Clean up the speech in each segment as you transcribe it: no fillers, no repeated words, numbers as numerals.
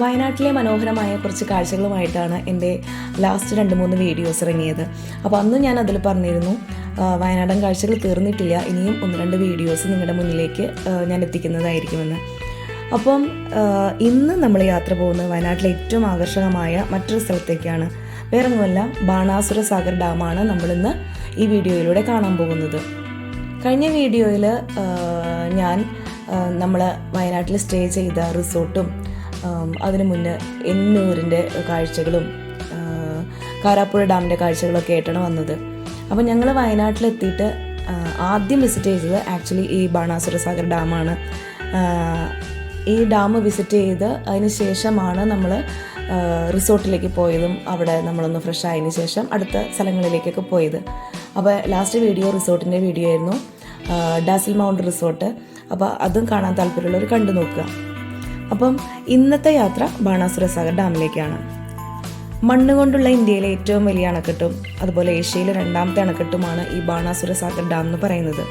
വയനാട്ടിലെ മനോഹരമായ കുറച്ച് കാഴ്ചകളുമായിട്ടാണ് എൻ്റെ ലാസ്റ്റ് 2-3 വീഡിയോസ് ഇറങ്ങിയത്. അപ്പോൾ അന്ന് ഞാൻ അതിൽ പറഞ്ഞിരുന്നു വയനാടൻ കാഴ്ചകൾ തീർന്നിട്ടില്ല, ഇനിയും 1-2 വീഡിയോസ് നിങ്ങളുടെ മുന്നിലേക്ക് ഞാൻ എത്തിക്കുന്നതായിരിക്കുമെന്ന്. അപ്പം ഇന്ന് നമ്മൾ യാത്ര പോകുന്നത് വയനാട്ടിലെ ഏറ്റവും ആകർഷകമായ മറ്റൊരു സ്ഥലത്തേക്കാണ്. വേറൊന്നുമല്ല, ബാണാസുര സാഗർ ഡാമാണ് നമ്മളിന്ന് ഈ വീഡിയോയിലൂടെ കാണാൻ പോകുന്നത്. കഴിഞ്ഞ വീഡിയോയിൽ നമ്മൾ വയനാട്ടിൽ സ്റ്റേ ചെയ്ത റിസോർട്ടും അതിനു മുന്നേ എന്നൂരിൻ്റെ കാഴ്ചകളും കാരാപ്പുഴ ഡാമിൻ്റെ കാഴ്ചകളൊക്കെ ആയിട്ടാണ് വന്നത്. അപ്പോൾ ഞങ്ങൾ വയനാട്ടിലെത്തിയിട്ട് ആദ്യം വിസിറ്റ് ചെയ്തത് ആക്ച്വലി ഈ ബാണാസുര സാഗർ ഡാമാണ്. ഈ ഡാം വിസിറ്റ് ചെയ്ത് അതിന് ശേഷമാണ് നമ്മൾ റിസോർട്ടിലേക്ക് പോയതും അവിടെ നമ്മളൊന്ന് ഫ്രഷ് ആയതിനു ശേഷം അടുത്ത സ്ഥലങ്ങളിലേക്കൊക്കെ പോയത്. അപ്പോൾ ലാസ്റ്റ് വീഡിയോ റിസോർട്ടിൻ്റെ വീഡിയോ ആയിരുന്നു, ഡാസിൽ മൗണ്ട് റിസോർട്ട്. അപ്പോൾ അതും കാണാൻ താല്പര്യമുള്ളവർ കണ്ടു നോക്കുക. അപ്പം ഇന്നത്തെ യാത്ര ബാണാസുര സാഗർ ഡാമിലേക്കാണ്. മണ്ണ് കൊണ്ടുള്ള ഇന്ത്യയിലെ ഏറ്റവും വലിയ അണക്കെട്ടും അതുപോലെ ഏഷ്യയിലെ 2ാമത്തെ അണക്കെട്ടുമാണ് ഈ ബാണാസുര സാഗർ ഡാം എന്ന് പറയുന്നത്.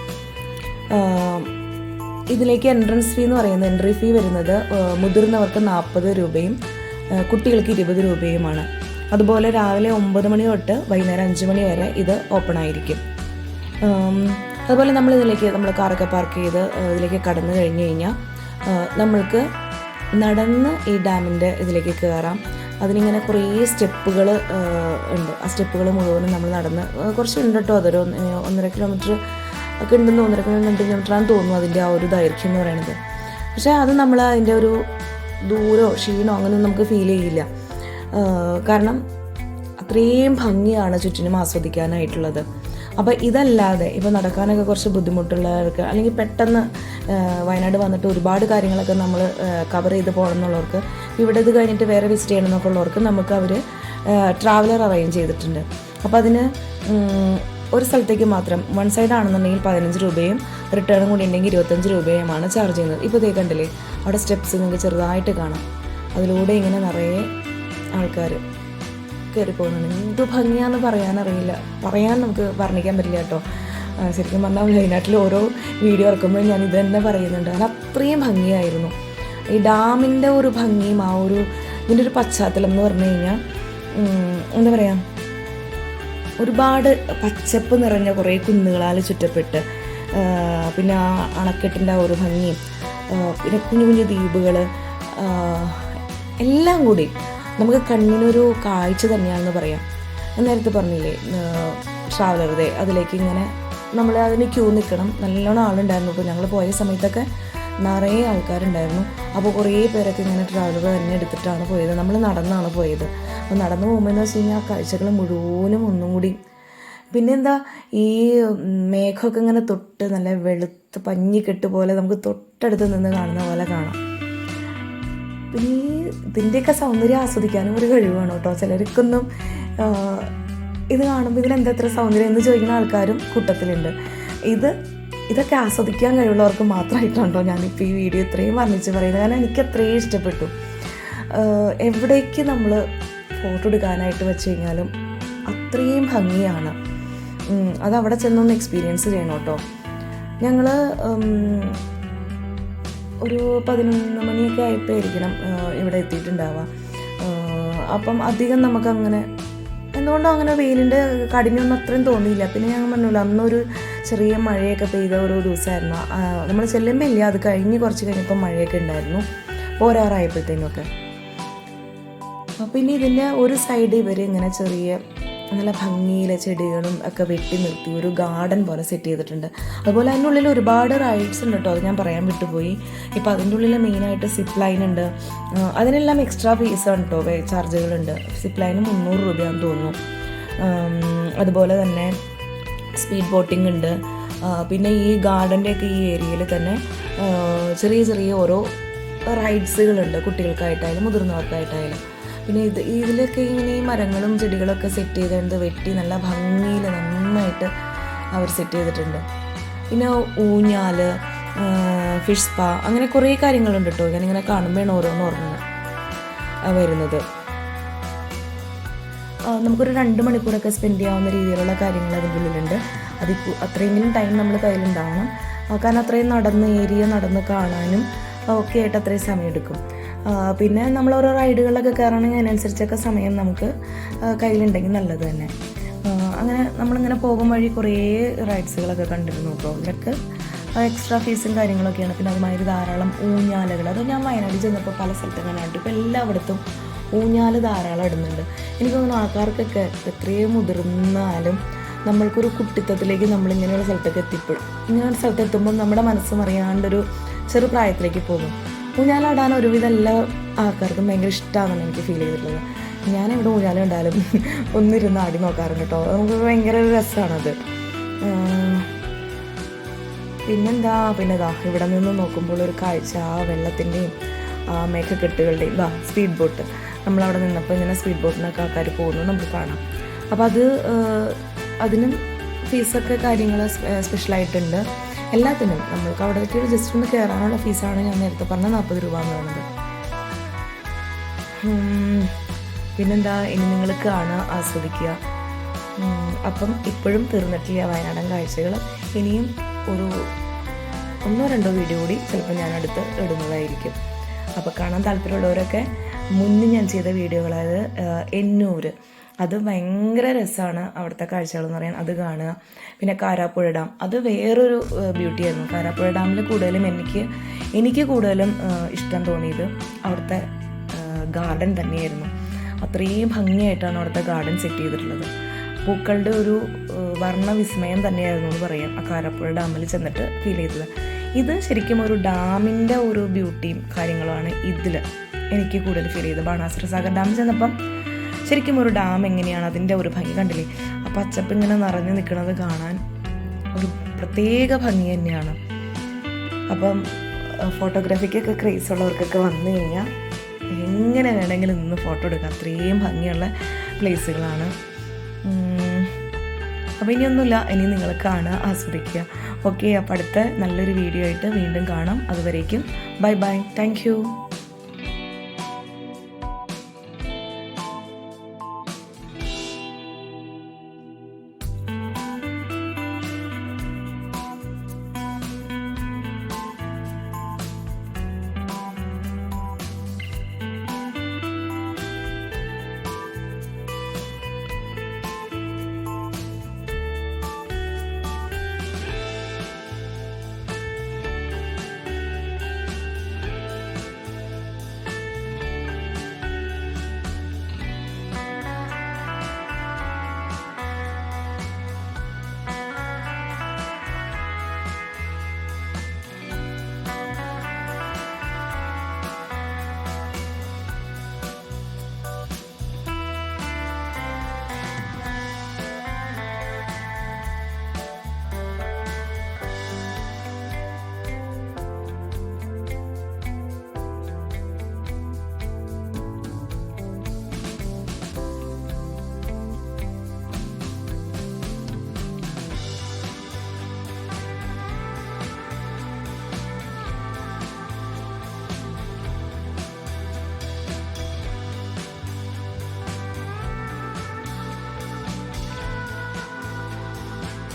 ഇതിലേക്ക് എൻട്രൻസ് ഫീ എന്ന് പറയുന്നത്, എൻട്രി ഫീ വരുന്നത് മുതിർന്നവർക്ക് 40 രൂപയും കുട്ടികൾക്ക് 20 രൂപയുമാണ്. അതുപോലെ രാവിലെ 9 മണി തൊട്ട് വൈകുന്നേരം 5 മണി വരെ ഇത് ഓപ്പൺ ആയിരിക്കും. അതുപോലെ നമ്മൾ കാറൊക്കെ പാർക്ക് ചെയ്ത് ഇതിലേക്ക് കടന്നു കഴിഞ്ഞ് കഴിഞ്ഞാൽ നമ്മൾക്ക് നടന്ന് ഈ ഡാമിൻ്റെ ഇതിലേക്ക് കയറാം. അതിനിങ്ങനെ കുറേ സ്റ്റെപ്പുകൾ ഉണ്ട്. ആ സ്റ്റെപ്പുകൾ മുഴുവനും നമ്മൾ നടന്ന് കുറച്ചുണ്ട് കേട്ടോ, അതൊരു 1.5 കിലോമീറ്റർ ഒക്കെ ഉണ്ടെന്ന്, 1.5 കിലോമീറ്ററാണെന്ന് തോന്നുന്നു അതിൻ്റെ ആ ഒരു ദൈർഘ്യം എന്ന് പറയുന്നത്. പക്ഷേ അത് നമ്മൾ അതിൻ്റെ ഒരു ദൂരമോ ക്ഷീണമോ അങ്ങനെയൊന്നും നമുക്ക് ഫീൽ ചെയ്യില്ല. കാരണം അത്രയും ഭംഗിയാണ് ചുറ്റിനും ആസ്വദിക്കാനായിട്ടുള്ളത്. അപ്പോൾ ഇതല്ലാതെ ഇപ്പോൾ നടക്കാനൊക്കെ കുറച്ച് ബുദ്ധിമുട്ടുള്ളവർക്ക്, അല്ലെങ്കിൽ പെട്ടെന്ന് വയനാട് വന്നിട്ട് ഒരുപാട് കാര്യങ്ങളൊക്കെ നമ്മൾ കവർ ചെയ്ത് പോകണം എന്നുള്ളവർക്ക്, ഇവിടെ ഇത് കഴിഞ്ഞിട്ട് വേറെ വിസിറ്റ് ചെയ്യണം എന്നൊക്കെ ഉള്ളവർക്ക് നമുക്ക് അവർ ട്രാവലർ അറേഞ്ച് ചെയ്തിട്ടുണ്ട്. അപ്പോൾ അതിന് ഒരു സ്ഥലത്തേക്ക് മാത്രം വൺ സൈഡ് ആണെന്നുണ്ടെങ്കിൽ 15 രൂപയും റിട്ടേണും കൂടി ഉണ്ടെങ്കിൽ 25 രൂപയുമാണ് ചാർജ് ചെയ്യുന്നത്. ഇപ്പോൾ ഇതേ കണ്ടില്ലേ, അവിടെ സ്റ്റെപ്സ് നിങ്ങൾക്ക് ചെറുതായിട്ട് കാണാം. അതിലൂടെ ഇങ്ങനെ നിറയെ ആൾക്കാർ കയറി പോകുന്നുണ്ട്. എന്ത് ഭംഗിയാന്ന് പറയാൻ നമുക്ക് വർണ്ണിക്കാൻ പറ്റില്ല കേട്ടോ. ശരിക്കും പറഞ്ഞാൽ വയനാട്ടിൽ ഓരോ വീഡിയോ ഇറക്കുമ്പോഴും ഞാൻ ഇത് തന്നെ പറയുന്നുണ്ട്. അത് അത്രയും ഭംഗിയായിരുന്നു. ഈ ഡാമിൻ്റെ ഒരു ഭംഗിയും ആ ഒരു ഇതിൻ്റെ ഒരു പശ്ചാത്തലം എന്ന് പറഞ്ഞു കഴിഞ്ഞാൽ എന്താ പറയുക, ഒരുപാട് പച്ചപ്പ് നിറഞ്ഞ കുറേ കുന്നുകളാൽ ചുറ്റപ്പെട്ട്, പിന്നെ ആ അണക്കെട്ടിൻ്റെ ആ ഒരു ഭംഗിയും, പിന്നെ കുഞ്ഞു കുഞ്ഞു ദ്വീപുകൾ, എല്ലാം കൂടി നമുക്ക് കണ്ണിനൊരു കാഴ്ച തന്നെയാണെന്ന് പറയാം. ഞാൻ നേരത്തെ പറഞ്ഞില്ലേ ട്രാവലറുടെ അതിലേക്ക് ഇങ്ങനെ നമ്മൾ അതിന് ക്യൂ നിൽക്കണം. നല്ലോണം ആളുണ്ടായിരുന്നു. ഇപ്പോൾ ഞങ്ങൾ പോയ സമയത്തൊക്കെ നിറയെ ആൾക്കാരുണ്ടായിരുന്നു. അപ്പോൾ കുറേ പേരൊക്കെ ഇങ്ങനെ ട്രാവലർ തന്നെ എടുത്തിട്ടാണ് പോയത്. നമ്മൾ നടന്നാണ് പോയത്. അപ്പോൾ നടന്നു പോകുമ്പോൾ എന്ന് വെച്ച് കഴിഞ്ഞാൽ കാഴ്ചകൾ മുഴുവനും ഒന്നും കൂടി, പിന്നെന്താ ഈ മേഘമൊക്കെ ഇങ്ങനെ തൊട്ട് നല്ല വെളുത്ത് പഞ്ഞിക്കെട്ട് പോലെ നമുക്ക് തൊട്ടടുത്ത് നിന്ന് കാണുന്ന പോലെ കാണാം. പിന്നെ ഇതിൻ്റെയൊക്കെ സൗന്ദര്യം ആസ്വദിക്കാനും ഒരു കഴിവാണ് കേട്ടോ. ചിലർക്കൊന്നും ഇത് കാണുമ്പോൾ ഇതിനെന്താ ഇത്ര സൗന്ദര്യം എന്ന് ചോദിക്കുന്ന ആൾക്കാരും കൂട്ടത്തിലുണ്ട്. ഇതൊക്കെ ആസ്വദിക്കാൻ കഴിവുള്ളവർക്ക് മാത്രമായിട്ടാണ് കേട്ടോ ഞാനിപ്പോൾ ഈ വീഡിയോ ഇത്രയും വർണ്ണിച്ച് പറയുന്നത്. കാരണം എനിക്ക് അത്രയും ഇഷ്ടപ്പെട്ടു. എവിടേക്ക് നമ്മൾ ഫോട്ടോ എടുക്കാനായിട്ട് വെച്ച് കഴിഞ്ഞാലും അത്രയും ഭംഗിയാണ്. അത് അവിടെ ചെന്നൊന്ന് എക്സ്പീരിയൻസ് ചെയ്യണം കേട്ടോ. ഞങ്ങൾ ഒരു 11 മണിയൊക്കെ ആയിട്ടായിരിക്കണം ഇവിടെ എത്തിയിട്ടുണ്ടാവുക. അപ്പം അധികം നമുക്കങ്ങനെ എന്തുകൊണ്ടോ അങ്ങനെ വെയിലിൻ്റെ കാഠിന്യമൊന്നും അത്രയും തോന്നിയില്ല. പിന്നെ ഞങ്ങൾ പറഞ്ഞില്ല, അന്നൊരു ചെറിയ മഴയൊക്കെ പെയ്ത ഒരു ദിവസമായിരുന്നു. നമ്മൾ ചെല്ലുമ്പോൾ ഇല്ല, അത് കഴിഞ്ഞ് കുറച്ച് കഴിഞ്ഞപ്പോൾ മഴയൊക്കെ ഉണ്ടായിരുന്നു, പോരാറായപ്പോഴത്തേനൊക്കെ. പിന്നെ ഇതിൻ്റെ ഒരു സൈഡ് ഇവർ ഇങ്ങനെ ചെറിയ നല്ല ഭംഗിയിലെ ചെടികളും ഒക്കെ വെട്ടി നിർത്തി ഒരു ഗാർഡൻ പോലെ സെറ്റ് ചെയ്തിട്ടുണ്ട്. അതുപോലെ അതിൻ്റെ ഉള്ളിൽ ഒരുപാട് റൈഡ്സ് ഉണ്ട് കേട്ടോ, അത് ഞാൻ പറയാൻ വിട്ടുപോയി. ഇപ്പോൾ അതിൻ്റെ ഉള്ളിൽ മെയിനായിട്ട് സിപ്പ് ലൈൻ ഉണ്ട്. അതിനെല്ലാം എക്സ്ട്രാ ഫീസാണ് കേട്ടോ, ചാർജുകളുണ്ട്. സിപ്പ് ലൈന് 300 രൂപയാണെന്ന് തോന്നുന്നു. അതുപോലെ തന്നെ സ്പീഡ് ബോട്ടിംഗ് ഉണ്ട്. പിന്നെ ഈ ഗാർഡൻ്റെയൊക്കെ ഈ ഏരിയയിൽ തന്നെ ചെറിയ ചെറിയ ഓരോ റൈഡ്സുകളുണ്ട്, കുട്ടികൾക്കായിട്ടായാലും മുതിർന്നവർക്കായിട്ടായാലും. പിന്നെ ഇതിലൊക്കെ ഇങ്ങനെ ഈ മരങ്ങളും ചെടികളൊക്കെ സെറ്റ് ചെയ്തുകൊണ്ട് വെട്ടി നല്ല ഭംഗിയിൽ നന്നായിട്ട് അവർ സെറ്റ് ചെയ്തിട്ടുണ്ട്. പിന്നെ ഊഞ്ഞാൽ, ഫിഷ് സ്പാ, അങ്ങനെ കുറേ കാര്യങ്ങളുണ്ട് കേട്ടോ. ഞാനിങ്ങനെ കാണുമ്പോഴാണ് ഓരോന്ന് ഓർമ്മ വരുന്നത്. നമുക്കൊരു 2 മണിക്കൂറൊക്കെ സ്പെൻഡ് ചെയ്യാവുന്ന രീതിയിലുള്ള കാര്യങ്ങൾ അതിൻ്റെ ഉള്ളിലുണ്ട്. അത്രയെങ്കിലും ടൈം നമ്മൾ കയ്യിലുണ്ടാവണം. കാരണം അത്രയും നടന്ന് കാണാനും ഒക്കെ ആയിട്ട് അത്രയും സമയം എടുക്കും. പിന്നെ നമ്മൾ ഓരോ റൈഡുകളിലൊക്കെ കയറണമെങ്കിൽ അതിനനുസരിച്ചൊക്കെ സമയം നമുക്ക് കയ്യിലുണ്ടെങ്കിൽ നല്ലത് തന്നെ. അങ്ങനെ നമ്മളിങ്ങനെ പോകും വഴി കുറേ റൈഡ്സുകളൊക്കെ കണ്ടിരുന്നു കേട്ടോ. ഇതിലൊക്കെ എക്സ്ട്രാ ഫീസും കാര്യങ്ങളൊക്കെയാണ്. പിന്നെ അതുമാതിരി ധാരാളം ഊഞ്ഞാലുകൾ, അത് ഞാൻ വയനാട് ചെന്നപ്പോൾ പല സ്ഥലത്തും കണ്ടു. ഇപ്പോൾ എല്ലായിടത്തും ഊഞ്ഞാൽ ധാരാളം ഇടുന്നുണ്ട്. എനിക്ക് തോന്നുന്നു ആൾക്കാർക്കൊക്കെ എത്രയും മുതിർന്നാലും നമ്മൾക്കൊരു കുട്ടിത്തത്തിലേക്ക് നമ്മളിങ്ങനെയുള്ള സ്ഥലത്തൊക്കെ ഇങ്ങനെയുള്ള സ്ഥലത്ത് എത്തുമ്പോൾ നമ്മുടെ മനസ്സ് മറിയാണ്ടൊരു ചെറുപ്രായത്തിലേക്ക് പോകും. ഊഞ്ഞാലാടാൻ ഒരുവിധം എല്ലാ ആൾക്കാർക്കും ഭയങ്കര ഇഷ്ടമാണെന്ന് എനിക്ക് ഫീൽ ചെയ്തിട്ടുള്ളത്. ഞാനിവിടെ ഊഞ്ഞാലുണ്ടായാലും ഒന്നിരുന്ന് ആടി നോക്കാറുണ്ട് കേട്ടോ. നമുക്ക് ഭയങ്കര ഒരു രസമാണത്. പിന്നെന്താ ഇവിടെ നിന്ന് നോക്കുമ്പോൾ ഒരു കാഴ്ച ആ വെള്ളത്തിൻ്റെയും മേഘക്കെട്ടുകളുടെയും സ്പീഡ് ബോട്ട്, നമ്മളവിടെ നിന്നപ്പോൾ ഇങ്ങനെ സ്പീഡ് ബോട്ടിനൊക്കെ ആൾക്കാർ പോകുന്നത് നമുക്ക് കാണാം. അപ്പോൾ അതിനും ഫീസൊക്കെ കാര്യങ്ങൾ സ്പെഷ്യലായിട്ടുണ്ട്. എല്ലാത്തിനും നമ്മൾക്ക് അവിടേക്ക് ജസ്റ്റ് ഒന്ന് കയറാനുള്ള ഫീസാണ് ഞാൻ നേരത്തെ പറഞ്ഞ 40 രൂപ എന്ന് പറയുന്നത്. പിന്നെന്താ, ഇനി നിങ്ങൾ കാണുക, ആസ്വദിക്കുക. അപ്പം ഇപ്പോഴും തീർന്നിട്ടില്ല വയനാടൻ കാഴ്ചകൾ. ഇനിയും ഒരു 1-2 വീഡിയോ കൂടി ചിലപ്പോൾ ഞാൻ അടുത്ത് ഇടുന്നതായിരിക്കും. അപ്പോൾ കാണാൻ താല്പര്യമുള്ളവരൊക്കെ മുന്നേ ഞാൻ ചെയ്ത വീഡിയോകൾ, അതായത് എന്നൂർ, അത് ഭയങ്കര രസമാണ് അവിടുത്തെ കാഴ്ചകളെന്ന് പറയാൻ, അത് കാണുക. പിന്നെ കാരാപ്പുഴ ഡാം, അത് വേറൊരു ബ്യൂട്ടിയായിരുന്നു. കാരാപ്പുഴ ഡാമിൽ കൂടുതലും എനിക്ക് കൂടുതലും ഇഷ്ടം തോന്നിയത് അവിടുത്തെ ഗാർഡൻ തന്നെയായിരുന്നു. അത്രയും ഭംഗിയായിട്ടാണ് അവിടുത്തെ ഗാർഡൻ സെറ്റ് ചെയ്തിട്ടുള്ളത്. പൂക്കളുടെ ഒരു വർണ്ണവിസ്മയം തന്നെയായിരുന്നു എന്ന് പറയാം ആ കാരാപ്പുഴ ഡാമിൽ ചെന്നിട്ട് ഫീൽ ചെയ്തത്. ഇത് ശരിക്കും ഒരു ഡാമിൻ്റെ ഒരു ബ്യൂട്ടിയും കാര്യങ്ങളുമാണ് ഇതിൽ എനിക്ക് കൂടുതൽ ഫീൽ ചെയ്തത്. ബാണാസുര സാഗർ ഡാമിൽ ചെന്നപ്പം ശരിക്കും ഒരു ഡാം എങ്ങനെയാണ് അതിൻ്റെ ഒരു ഭംഗി കണ്ടില്ലേ, ആ പച്ചപ്പ് ഇങ്ങനെ നിറഞ്ഞു നിൽക്കുന്നത് കാണാൻ ഒരു പ്രത്യേക ഭംഗി തന്നെയാണ്. അപ്പം ഫോട്ടോഗ്രാഫിക്കൊക്കെ ക്രേസ് ഉള്ളവർക്കൊക്കെ വന്നു കഴിഞ്ഞാൽ എങ്ങനെ വേണമെങ്കിലും നിന്ന് ഫോട്ടോ എടുക്കാം. അത്രയും ഭംഗിയുള്ള പ്ലേസുകളാണ്. അപ്പോൾ ഇനിയൊന്നുമില്ല, ഇനി നിങ്ങൾ കാണുക, ആസ്വദിക്കുക. ഓക്കെ, അപ്പോൾ അടുത്ത നല്ലൊരു വീഡിയോ ആയിട്ട് വീണ്ടും കാണാം. അതുവരേക്കും ബൈ ബൈ, താങ്ക് യു.